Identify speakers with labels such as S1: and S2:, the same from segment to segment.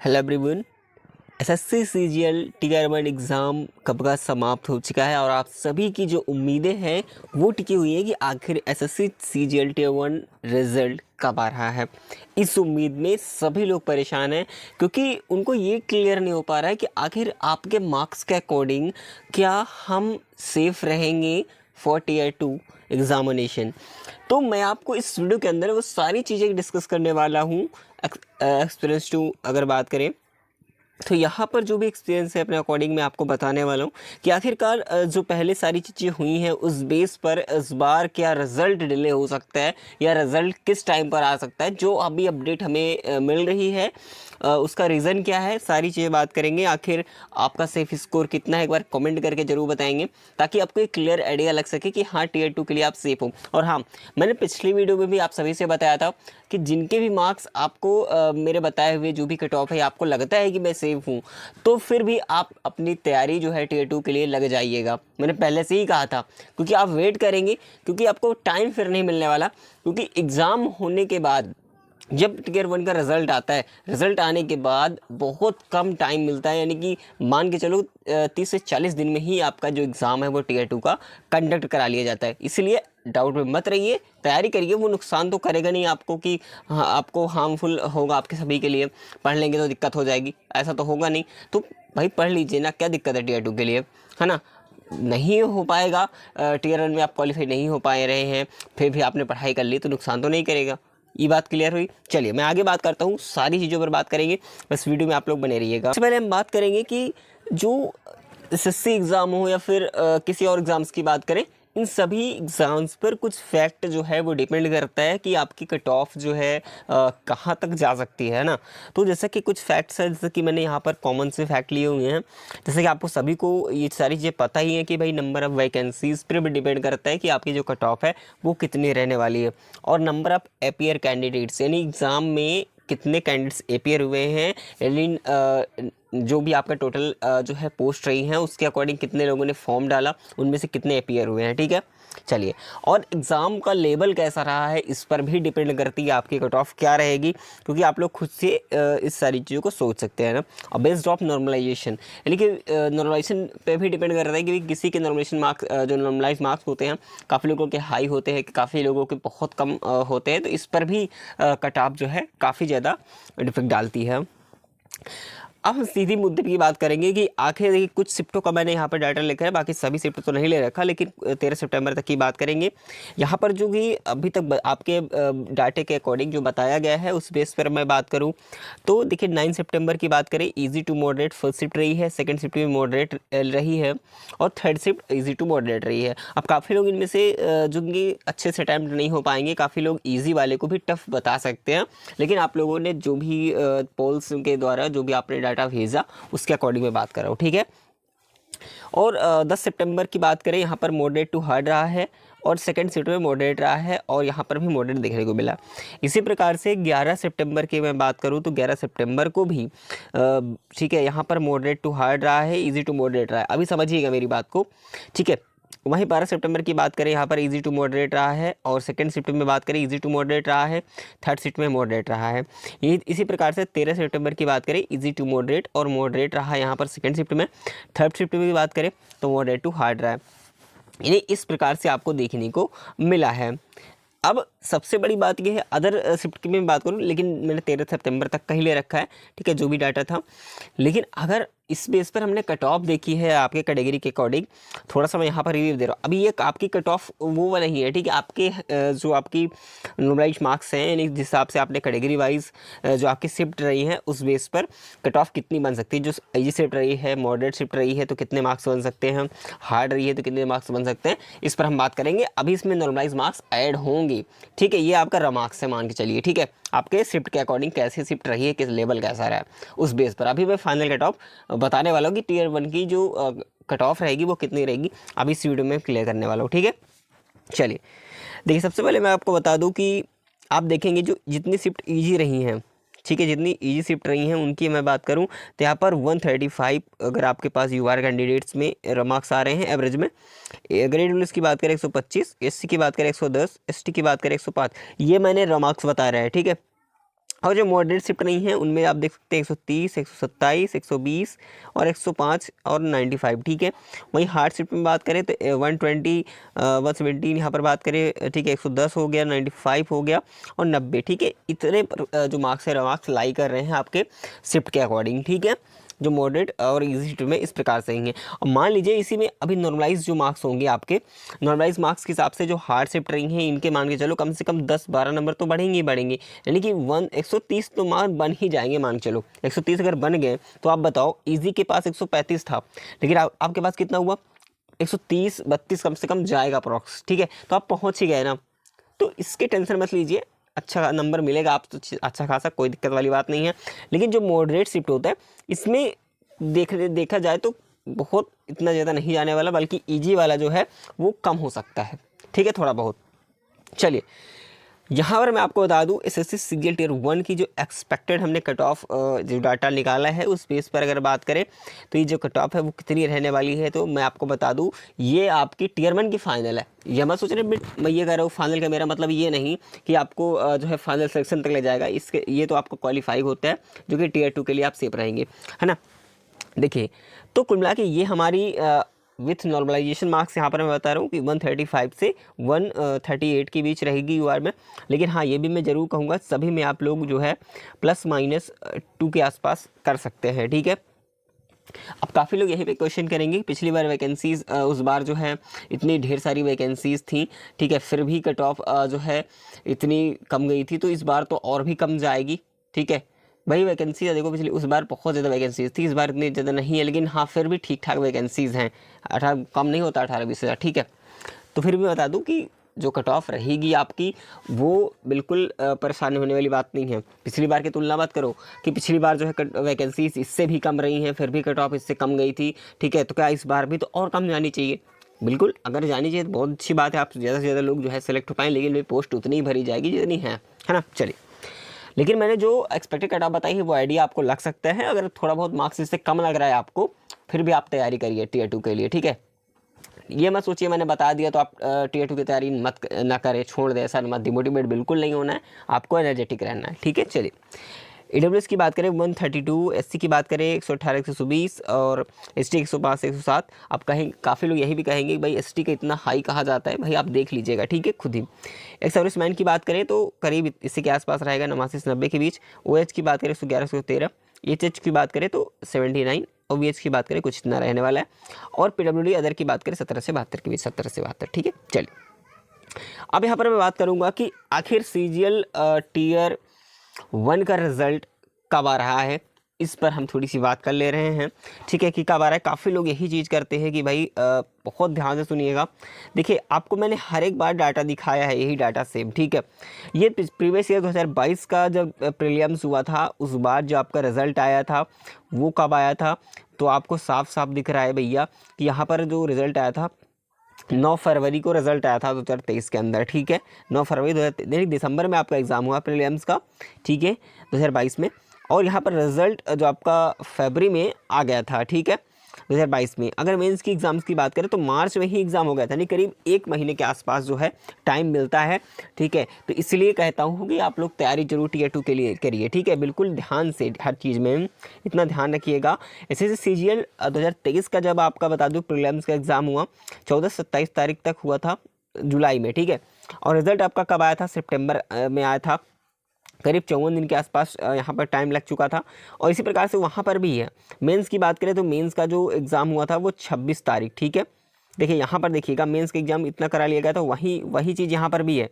S1: Hello everyone. SSC CGL tier 1 exam कब का समाप्त हो चुका है और आप सभी की जो उम्मीदें हैं वो टिकी हुई है कि आखिर एसएससी सीजीएल टीयर 1 रिज़ल्ट कब आ रहा है। इस उम्मीद में सभी लोग परेशान हैं क्योंकि उनको ये क्लियर नहीं हो पा रहा है कि आखिर आपके मार्क्स के अकॉर्डिंग क्या हम सेफ़ रहेंगे फॉर टीयर 2 एग्ज़ामिनेशन। तो मैं आपको इस वीडियो के अंदर वो सारी चीज़ें डिस्कस करने वाला हूँ। एक्सपीरियंस टू अगर बात करें तो यहाँ पर जो भी एक्सपीरियंस है अपने अकॉर्डिंग मैं आपको बताने वाला हूँ कि आखिरकार जो पहले सारी चीज़ें हुई हैं उस बेस पर इस बार क्या रिज़ल्ट डिले हो सकता है या रिज़ल्ट किस टाइम पर आ सकता है। जो अभी अपडेट हमें मिल रही है उसका रीज़न क्या है, सारी चीज़ें बात करेंगे। आखिर आपका सेफ स्कोर कितना है एक बार कमेंट करके ज़रूर बताएंगे ताकि आपको एक क्लियर आइडिया लग सके कि हाँ टीयर 2 के लिए आप सेफ हो। और हाँ, मैंने पिछली वीडियो में भी आप सभी से बताया था कि जिनके भी मार्क्स आपको मेरे बताए हुए जो भी कट ऑफ है आपको लगता है कि मैं सेफ हूँ तो फिर भी आप अपनी तैयारी जो है टीयर 2 के लिए लग जाइएगा। मैंने पहले से ही कहा था क्योंकि आप वेट करेंगे क्योंकि आपको टाइम फिर नहीं मिलने वाला, क्योंकि एग्ज़ाम होने के बाद जब टीयर 1 का रिज़ल्ट आता है, रिज़ल्ट आने के बाद बहुत कम टाइम मिलता है, यानी कि मान के चलो 30 से 40 दिन में ही आपका जो एग्ज़ाम है वो टीयर 2 का कंडक्ट करा लिया जाता है। इसलिए डाउट में मत रहिए, तैयारी करिए। वो नुकसान तो करेगा नहीं आपको कि हाँ आपको हार्मफुल होगा आपके सभी के लिए, पढ़ लेंगे तो दिक्कत हो जाएगी, ऐसा तो होगा नहीं। तो भाई पढ़ लीजिए ना, क्या दिक्कत है टीयर 2 के लिए, है ना। नहीं हो पाएगा टीयर 1 में आप क्वालिफाई नहीं हो पा रहे हैं फिर भी आपने पढ़ाई कर ली तो नुकसान तो नहीं करेगा। ये बात क्लियर हुई। चलिए मैं आगे बात करता हूँ, सारी चीज़ों पर बात करेंगे, बस वीडियो में आप लोग बने रहिएगा। सबसे पहले हम बात करेंगे कि जो एसएससी एग्ज़ाम हो या फिर किसी और एग्ज़ाम्स की बात करें, इन सभी एग्ज़ाम्स पर कुछ फैक्ट जो है वो डिपेंड करता है कि आपकी कट ऑफ जो है कहाँ तक जा सकती है ना। तो जैसे कि कुछ फैक्ट्स हैं, जैसे कि मैंने यहाँ पर कॉमन से फैक्ट लिए हुए हैं। जैसे कि आपको सभी को ये सारी चीज़ें पता ही है कि भाई नंबर ऑफ़ वैकेंसीज़ पर भी डिपेंड करता है कि आपकी जो कट ऑफ है वो कितनी रहने वाली है, और नंबर ऑफ़ अपीयर कैंडिडेट्स यानी एग्ज़ाम में कितने कैंडिडेट्स अपीयर हुए हैं, यानी जो भी आपका टोटल जो है पोस्ट रही हैं उसके अकॉर्डिंग कितने लोगों ने फॉर्म डाला, उनमें से कितने अपीयर हुए हैं, ठीक है। चलिए, और एग्ज़ाम का लेवल कैसा रहा है इस पर भी डिपेंड करती है आपकी कट ऑफ क्या रहेगी, क्योंकि आप लोग खुद से इस सारी चीज़ों को सोच सकते हैं ना। और बेस्ड ऑफ नॉर्मलाइजेशन, यानी कि नॉर्मलाइजेशन पे भी डिपेंड करता है कि किसी के नॉर्मलाइजेशन मार्क्स जो नॉर्मलाइज मार्क्स होते हैं काफ़ी लोगों के हाई होते हैं, काफ़ी लोगों के बहुत कम होते हैं, तो इस पर भी कट ऑफ जो है काफ़ी ज़्यादा इफेक्ट डालती है। अब हम सीधी मुद्दे की बात करेंगे कि आखिर देखिए कुछ शिफ्टों का मैंने यहाँ पर डाटा लिखा है, बाकी सभी शिफ्ट तो नहीं ले रखा, लेकिन 13 सितंबर तक की बात करेंगे। यहाँ पर जो कि अभी तक आपके डाटे के अकॉर्डिंग जो बताया गया है उस बेस पर मैं बात करूँ तो देखिए 9 सितंबर की बात करें, easy to moderate first shift रही है, सेकेंड शिफ्ट भी मॉडरेट रही है और third shift easy to moderate रही है। अब काफ़ी लोग इनमें से जो कि अच्छे से अटैम्प्ट नहीं हो पाएंगे, काफ़ी लोग ईजी वाले को भी टफ बता सकते हैं, लेकिन आप लोगों ने जो भी पोल्स के द्वारा जो भी आपने डाटा भेजा उसके अकॉर्डिंग मैं बात कर रहा हूँ, ठीक है। और 10 सितंबर की बात करें, यहाँ पर मॉडरेट टू हार्ड रहा है और सेकंड शिफ्ट में मॉडरेट रहा है और यहाँ पर भी मॉडरेट देखने को मिला। इसी प्रकार से 11 सितंबर की मैं बात करूँ तो 11 सितंबर को भी ठीक है, यहाँ पर मॉडरेट टू हार्ड रहा है, इजी टू मॉडरेट रहा है। अभी समझिएगा मेरी बात को, ठीक है। वहीं 12 सितंबर की बात करें, यहाँ पर इजी टू मॉडरेट रहा है और सेकंड शिफ्ट में बात करें इजी टू मॉडरेट रहा है, थर्ड शिफ्ट में मॉडरेट रहा है। ये इसी प्रकार से 13 सितंबर की बात करें, इजी टू मॉडरेट और मॉडरेट रहा है यहाँ पर सेकंड शिफ्ट में, थर्ड शिफ्ट में भी बात करें तो मॉडरेट टू हार्ड रहा है। यानी इस प्रकार से आपको देखने को मिला है। अब सबसे बड़ी बात यह है, अदर शिफ्ट की मैं बात करूं, लेकिन मैंने 13 सितंबर तक का ही ले रखा है, ठीक है, जो भी डाटा था। लेकिन अगर इस बेस पर हमने कट ऑफ देखी है आपके कैटेगरी के अकॉर्डिंग, थोड़ा सा मैं यहाँ पर रिव्यू दे रहा हूँ। अभी ये आपकी कट ऑफ वो वाला ही है, ठीक है, आपके जो आपकी नॉर्मलाइज मार्क्स हैं, यानी जिस हिसाब से आपने कैटेगरी वाइज जो आपकी शिफ्ट रही हैं उस बेस पर कट ऑफ कितनी बन सकती है। जो इजी शिफ्ट रही है, मॉडरेट शिफ्ट रही है तो कितने मार्क्स बन सकते हैं, हार्ड रही है तो कितने मार्क्स बन सकते हैं, इस पर हम बात करेंगे। अभी इसमें नॉर्मलाइज मार्क्स ऐड होंगे, ठीक है, ये आपका रमार्क्स है मान के चलिए, ठीक है। आपके शिफ्ट के अकॉर्डिंग कैसी शिफ्ट रही है, किस लेवल कैसा रहा है, उस बेस पर अभी मैं फाइनल कट ऑफ बताने वाला हूँ कि टीयर 1 की जो कट ऑफ रहेगी वो कितनी रहेगी, अभी इस वीडियो में क्लियर करने वाला हूँ, ठीक है। चलिए देखिए, सबसे पहले मैं आपको बता दूं कि आप देखेंगे जो जितनी शिफ्ट इजी रही हैं, ठीक है, जितनी इजी शिफ्ट रही हैं उनकी मैं बात करूं तो यहाँ पर 135 अगर आपके पास यूआर कैंडिडेट्स में मार्क्स आ रहे हैं एवरेज में। ग्रेड रूल्स की बात करें 125, एससी की बात करें 110, एसटी की बात करें 105, ये मैंने मार्क्स बता रहा है, ठीक है। और जो मॉडरेट शिफ्ट नहीं है उनमें आप देख सकते हैं 130, 127, 120 और 105 और 95, ठीक है। वहीं हार्ड शिफ्ट में बात करें तो 120, 117 यहाँ पर बात करें, ठीक है, 110 हो गया, 95 हो गया और 90, ठीक है। इतने जो मार्क्स है मार्क्स लाई कर रहे हैं आपके शिफ्ट के अकॉर्डिंग, ठीक है। जो मॉडरेट और इजी शिफ्ट में इस प्रकार से ही है। और मान लीजिए इसी में अभी नॉर्मलाइज जो मार्क्स होंगे आपके, नॉर्मलाइज मार्क्स के हिसाब से जो हार्ड शिफ्ट रही हैं इनके मान के चलो कम से कम 10-12 नंबर तो बढ़ेंगे ही बढ़ेंगे, यानी कि 130 तो मार्क बन ही जाएंगे। मान के चलो 130 अगर बन गए तो आप बताओ, इजी के पास 135 था, लेकिन आपके पास कितना हुआ, 130-32 कम से कम जाएगा अप्रॉक्स, ठीक है। तो आप पहुँच ही गए ना, तो इसके टेंशन मत लीजिए, अच्छा नंबर मिलेगा आप तो अच्छा खासा, कोई दिक्कत वाली बात नहीं है। लेकिन जो मॉडरेट शिफ्ट होता है इसमें देखा जाए तो बहुत इतना ज़्यादा नहीं जाने वाला, बल्कि इजी वाला जो है वो कम हो सकता है, ठीक है, थोड़ा बहुत। चलिए यहाँ पर मैं आपको बता दूं एसएससी सीजीएल टियर 1 की जो एक्सपेक्टेड हमने कट ऑफ जो डाटा निकाला है उस बेस पर अगर बात करें तो ये जो कट ऑफ है वो कितनी रहने वाली है, तो मैं आपको बता दूं ये आपकी टियर 1 की फाइनल है। ये मत सोच रहे मैं ये कह रहा हूँ फाइनल का, मेरा मतलब ये नहीं कि आपको जो है फाइनल सेक्शन तक ले जाएगा, इसके ये तो आपको क्वालिफाई होता है, जो कि टियर 2 के लिए आप सेफ रहेंगे, है ना। देखिए तो कुल मिला के ये हमारी विथ नॉर्मलाइजेशन मार्क्स यहाँ पर मैं बता रहा हूँ कि 135 से 138 के बीच रहेगी यूआर में। लेकिन हाँ ये भी मैं ज़रूर कहूँगा सभी में आप लोग जो है +-2 के आसपास कर सकते हैं, ठीक है। अब काफ़ी लोग यहीं पे क्वेश्चन करेंगे, पिछली बार वैकेंसीज़ उस बार जो है इतनी ढेर सारी वैकेंसीज़ थी, ठीक है, फिर भी कट ऑफ जो है इतनी कम गई थी, तो इस बार तो और भी कम जाएगी, ठीक है। वही वैकेंसी है, देखो पिछली उस बार बहुत ज़्यादा वैकेंसीज थी, इस बार इतनी ज़्यादा नहीं है, लेकिन हाँ फिर भी ठीक ठाक वैकेंसीज़ हैं, 18 कम नहीं होता, 18-20 हज़ार, ठीक है। तो फिर भी बता दूं कि जो कट ऑफ रहेगी आपकी वो बिल्कुल परेशानी होने वाली बात नहीं है। पिछली बार की तुलना मत करो कि पिछली बार जो है वैकेंसीज इससे भी कम रही हैं, फिर भी कट ऑफ इससे कम गई थी, ठीक है। तो क्या इस बार भी तो और कम जानी चाहिए? बिल्कुल, अगर जानी चाहिए तो बहुत अच्छी बात है, आप ज़्यादा से ज़्यादा लोग जो है सेलेक्ट हो पाएँ, लेकिन पोस्ट उतनी ही भरी जाएगी जितनी है ना। चलिए, लेकिन मैंने जो एक्सपेक्टेड कट ऑफ बताई है वो आइडिया आपको लग सकता है, अगर थोड़ा बहुत मार्क्स इससे कम लग रहा है आपको, फिर भी आप तैयारी करिए टियर 2 के लिए, ठीक है। ये मत सोचिए मैंने बता दिया तो आप टियर 2 की तैयारी मत ना करें, छोड़ दें, ऐसा मत, डिमोटिवेट बिल्कुल नहीं होना है, आपको एनर्जेटिक रहना है, ठीक है। चलिए ईडब्ल्यूएस की बात करें 132, एससी की बात करें 118, 120 और एसटी 105, 107। आप कहें, काफ़ी लोग यही भी कहेंगे कि भाई एसटी का इतना हाई कहा जाता है, भाई आप देख लीजिएगा, ठीक है, खुद ही। एक सर्विसमैन की बात करें तो करीब इसी के आसपास रहेगा, 89 से 90 के बीच। ओएच की बात करें 111, 113। एचएच की बात करें तो 79 और वीएच की बात करें कुछ इतना रहने वाला है। और पीडब्ल्यूडी अदर की बात करें 17 से 72 के बीच, 17 से 72, ठीक है। चलिए अब यहाँ पर मैं बात करूँगा कि आखिर सीजीएल टियर 1 का रिजल्ट कब आ रहा है, इस पर हम थोड़ी सी बात कर ले रहे हैं, ठीक है, कि कब आ रहा है। काफ़ी लोग यही चीज़ करते हैं कि भाई बहुत ध्यान से सुनिएगा। देखिए आपको मैंने हर एक बार डाटा दिखाया है, यही डाटा सेम, ठीक है। ये प्रीवियस ईयर 2022 का जब प्रीलिम्स हुआ था उस बार जो आपका रिज़ल्ट आया था वो कब आया था, तो आपको साफ साफ दिख रहा है भैया कि यहाँ पर जो रिज़ल्ट आया था 9 फरवरी को रिजल्ट आया था 2023 के अंदर, ठीक है। 9 फरवरी 2023, दिसंबर में आपका एग्ज़ाम हुआ प्रीलिम्स का, ठीक है, 2022 में। और यहाँ पर रिजल्ट जो आपका फरवरी में आ गया था, ठीक है, 2022 में। अगर मेंस की एग्ज़ाम्स की बात करें तो मार्च में ही एग्ज़ाम हो गया था, यानी करीब 1 महीने के आसपास जो है टाइम मिलता है, ठीक है। तो इसलिए कहता हूँ कि आप लोग तैयारी जरूर टियर 2 के लिए करिए, ठीक है, बिल्कुल ध्यान से हर चीज़ में इतना ध्यान रखिएगा। एसएससी सीजीएल 2023 का जब आपका बता दूँ प्रीलिम्स का एग्ज़ाम हुआ 14-27 तारीख तक हुआ था जुलाई में, ठीक है। और रिज़ल्ट आपका कब आया था, सितंबर में आया था, करीब 54 दिन के आसपास यहाँ पर टाइम लग चुका था। और इसी प्रकार से वहाँ पर भी है। मेंस की बात करें तो मेंस का जो एग्ज़ाम हुआ था वो 26 तारीख, ठीक है। देखिए यहाँ पर देखिएगा मेंस का एग्ज़ाम इतना करा लिया गया था, वही चीज़ यहाँ पर भी है।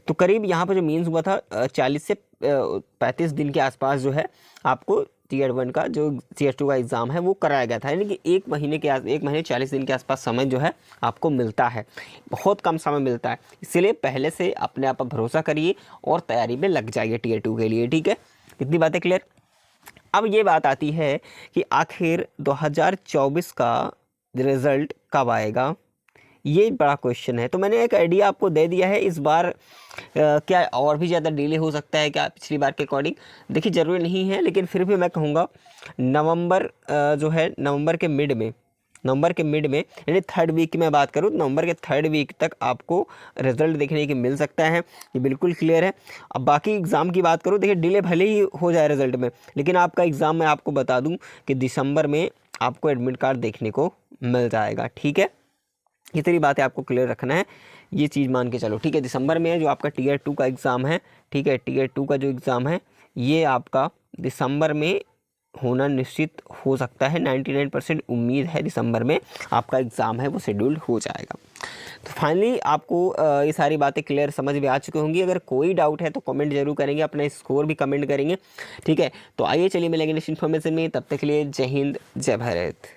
S1: तो करीब यहाँ पर जो मेंस हुआ था 40 से 35 दिन के आसपास जो है आपको टियर 1 का जो टियर 2 का एग्ज़ाम है वो कराया गया था, यानी कि 1 महीने 40 दिन के आसपास समय जो है आपको मिलता है, बहुत कम समय मिलता है। इसलिए पहले से अपने आप पर भरोसा करिए और तैयारी में लग जाइए टियर 2 के लिए, ठीक है। इतनी बातें क्लियर। अब ये बात आती है कि आखिर 2024 का रिज़ल्ट कब आएगा, ये बड़ा क्वेश्चन है। तो मैंने एक आइडिया आपको दे दिया है, इस बार क्या और भी ज़्यादा डिले हो सकता है क्या पिछली बार के अकॉर्डिंग? देखिए ज़रूरी नहीं है, लेकिन फिर भी मैं कहूँगा नवंबर जो है नवंबर के मिड में, नवंबर के मिड में, यानी थर्ड वीक की मैं बात करूँ तो नवंबर के थर्ड वीक तक आपको रिजल्ट देखने की मिल सकता है, ये बिल्कुल क्लियर है। अब बाकी एग्ज़ाम की बात करूँ, देखिए डिले भले ही हो जाए रिजल्ट में, लेकिन आपका एग्ज़ाम मैं आपको बता दूँ कि दिसंबर में आपको एडमिट कार्ड देखने को मिल जाएगा, ठीक है। ये सारी बातें आपको क्लियर रखना है, ये चीज़ मान के चलो, ठीक है। दिसंबर में जो आपका टीयर 2 का एग्ज़ाम है, ठीक है, टीयर 2 का जो एग्ज़ाम है ये आपका दिसंबर में होना निश्चित हो सकता है। 99% उम्मीद है दिसंबर में आपका एग्ज़ाम है वो शेड्यूल हो जाएगा। तो फाइनली आपको ये सारी बातें क्लियर समझ में आ चुकी होंगी। अगर कोई डाउट है तो कमेंट जरूर करेंगे, अपना स्कोर भी कमेंट करेंगे, ठीक है। तो आइए चलिए मिलेंगे नेक्स्ट इन्फॉर्मेशन में, तब तक के लिए जय हिंद जय भारत।